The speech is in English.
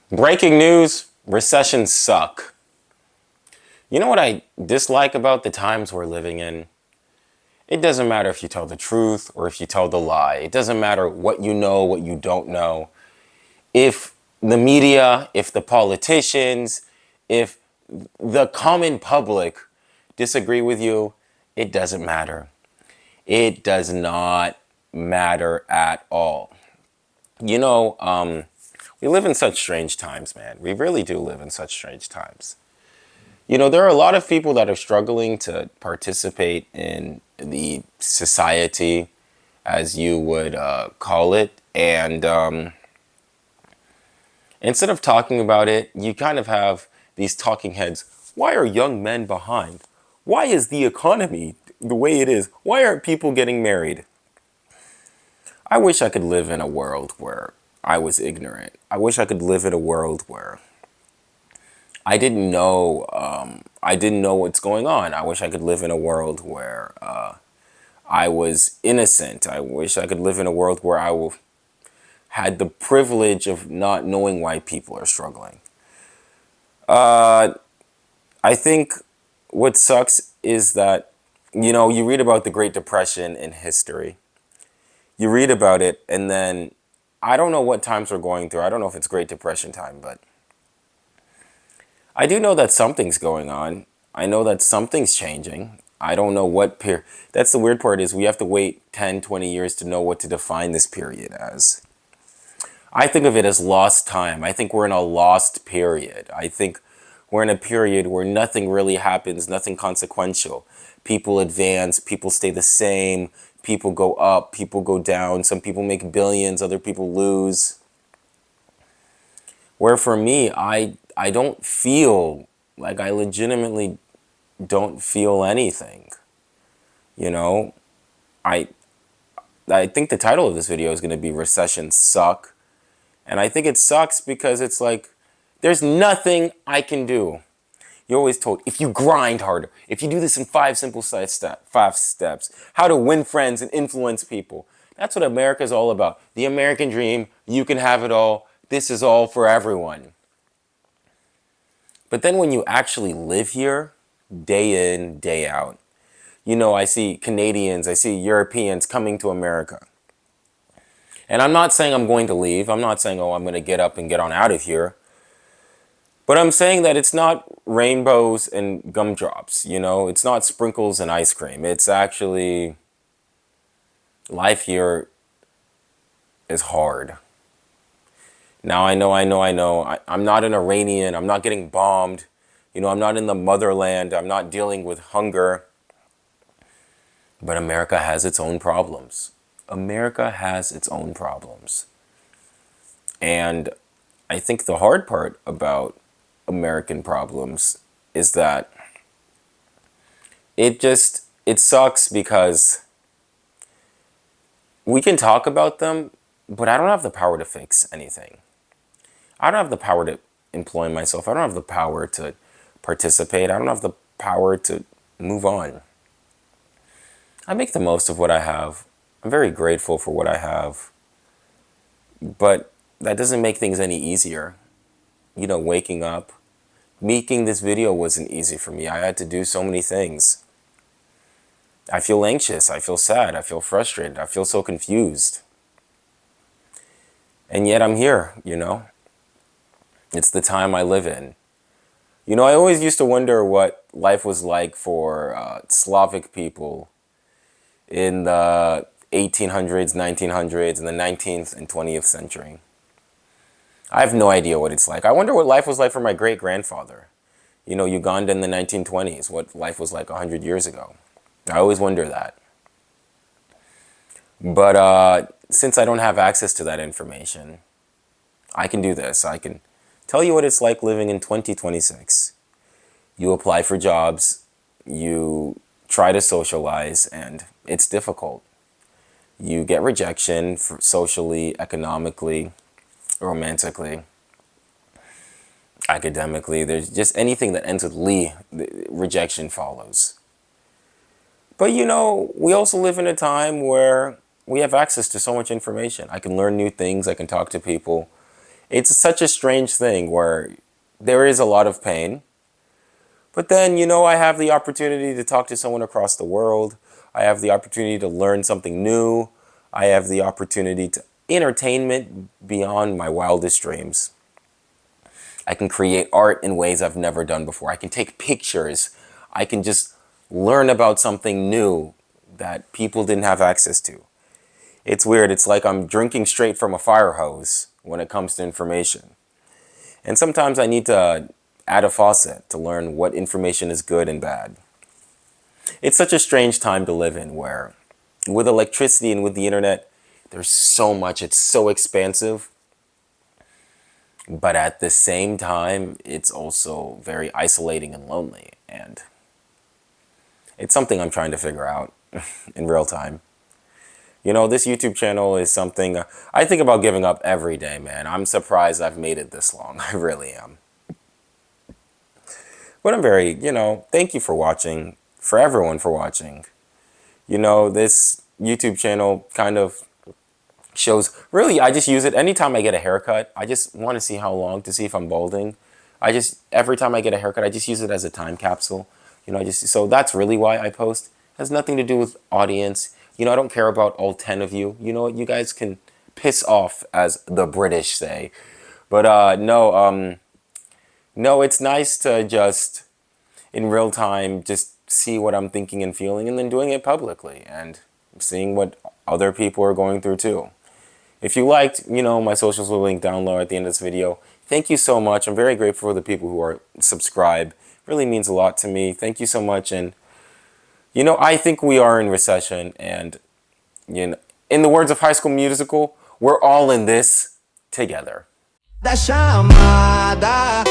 Breaking news, recessions suck. You know what I dislike about the times we're living in? It doesn't matter if you tell the truth or if you tell the lie. It doesn't matter what you know, what you don't know. If the media, if the politicians, if the common public disagree with you, it doesn't matter. It does not matter at all. You know, we live in such strange times, man. We really do live in such strange times. You know, there are a lot of people that are struggling to participate in the society, as you would call it. And instead of talking about it, you kind of have these talking heads. Why are young men behind? Why is the economy the way it is? Why aren't people getting married? I wish I could live in a world where I was ignorant. I wish I could live in a world where I didn't know what's going on. I wish I could live in a world where I was innocent. I wish I could live in a world where had the privilege of not knowing why people are struggling. I think what sucks is that, you know, you read about the Great Depression in history. You read about it, and then I don't know what times we're going through. I don't know if it's Great Depression time, but I do know that something's going on. I know that something's changing. I don't know what period. That's the weird part is we have to wait 10, 20 years to know what to define this period as. I think of it as lost time. I think we're in a lost period. I think we're in a period where nothing really happens, nothing consequential. People advance, people stay the same, people go up, people go down. Some people make billions, other people lose. Where for me, I don't feel like I legitimately don't feel anything. You know, I I think the title of this video is going to be Recessions Suck. And I think it sucks because it's like there's nothing I can do. You're always told if you grind harder, if you do this in five steps, how to win friends and influence people. That's what America's all about. The American dream, you can have it all. This is all for everyone. But then when you actually live here, day in, day out, you know, I see Canadians, I see Europeans coming to America. And I'm not saying I'm going to leave. I'm not saying, oh, I'm going to get up and get on out of here. But I'm saying that it's not rainbows and gumdrops, you know? It's not sprinkles and ice cream. It's actually, life here is hard. Now I'm not an Iranian. I'm not getting bombed. You know, I'm not in the motherland. I'm not dealing with hunger. But America has its own problems. America has its own problems. And I think the hard part about American problems is that it sucks because we can talk about them, but I don't have the power to fix anything. I don't have the power to employ myself. I don't have the power to participate. I don't have the power to move on. I make the most of what I have. I'm very grateful for what I have. But that doesn't make things any easier. You know, waking up, making this video wasn't easy for me. I had to do so many things. I feel anxious. I feel sad. I feel frustrated. I feel so confused. And yet I'm here, you know. It's the time I live in. You know, I always used to wonder what life was like for Slavic people in the 1800s, 1900s, and the 19th and 20th century. I have no idea what it's like. I wonder what life was like for my great-grandfather. You know, Uganda in the 1920s, what life was like 100 years ago. I always wonder that. But since I don't have access to that information, I can do this. I can tell you what it's like living in 2026. You apply for jobs, you try to socialize, and it's difficult. You get rejection for socially, economically, romantically, academically. There's just anything that ends with "ly," rejection follows. But you know, we also live in a time where we have access to so much information. I can learn new things, I can talk to people, It's such a strange thing where there is a lot of pain, but then, I have the opportunity to talk to someone across the world. I have the opportunity to learn something new. I have the opportunity to entertainment beyond my wildest dreams. I can create art in ways I've never done before. I can take pictures. I can just learn about something new that people didn't have access to. It's weird. It's like I'm drinking straight from a fire hose when it comes to information. And sometimes I need to add a faucet to learn what information is good and bad. It's such a strange time to live in where with electricity and with the internet, there's so much, it's so expansive. But at the same time, it's also very isolating and lonely. And it's something I'm trying to figure out in real time. This YouTube channel is something I think about giving up every day, man. I'm surprised I've made it this long. I really am. But I'm very, thank you for watching, for everyone for watching. This YouTube channel kind of shows, really, I just use it anytime I get a haircut. I just want to see how long, to see if I'm balding. Every time I get a haircut, I just use it as a time capsule. So that's really why I post. It has nothing to do with audience. I don't care about all 10 of you. You know what? You guys can piss off, as the British say. But no, it's nice to just, in real time, just see what I'm thinking and feeling and then doing it publicly and seeing what other people are going through too. If you liked, my socials will link down low at the end of this video. Thank you so much. I'm very grateful for the people who are subscribed. It really means a lot to me. Thank you so much. And, I think we are in recession. And, in the words of High School Musical, we're all in this together. Da chamada